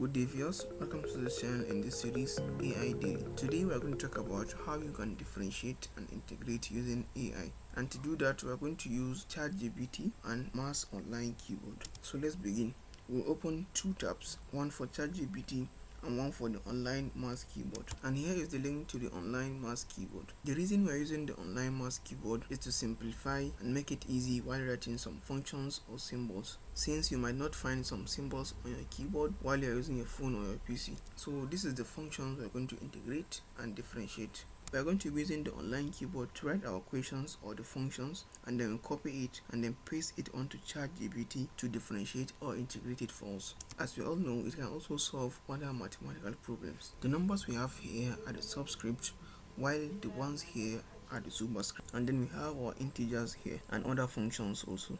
Good day viewers, welcome to the channel in this series AI Daily. Today we are going to talk about how you can differentiate and integrate using AI. And to do that, we are going to use ChatGPT and Mass Online Keyboard. So let's begin. We'll open two tabs, one for ChatGPT and one for the online mouse keyboard. And here is the link to the online mouse keyboard. The reason we're using the online mouse keyboard is to simplify and make it easy while writing some functions or symbols, since you might not find some symbols on your keyboard while you're using your phone or your PC. So this is the functions we're going to integrate and differentiate. We are going to be using the online keyboard to write our equations or the functions, and then copy it and then paste it onto ChatGPT to differentiate or integrate it for us. As we all know, it can also solve other mathematical problems. The numbers we have here are the subscript, while the ones here are the superscript, and then we have our integers here and other functions also.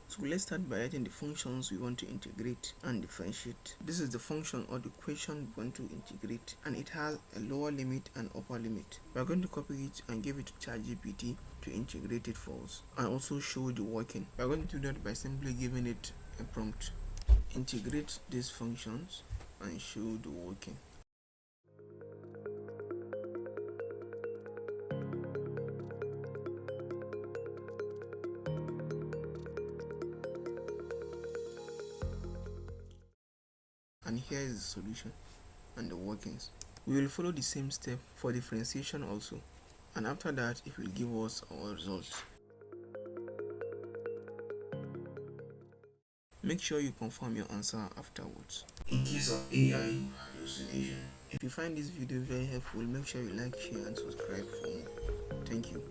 So let's start by writing the functions we want to integrate and differentiate. This is the function or the equation we want to integrate, and it has a lower limit and upper limit. We are going to copy it and give it to ChatGPT to integrate it for us and also show the working. We are going to do that by simply giving it a prompt. Integrate these functions and show the working. And here is the solution and the workings. We will follow the same step for differentiation also, and after that it will give us our results. Make sure you confirm your answer afterwards. In case of AI hallucination, if you find this video very helpful, make sure you like, share and subscribe for more. Thank you.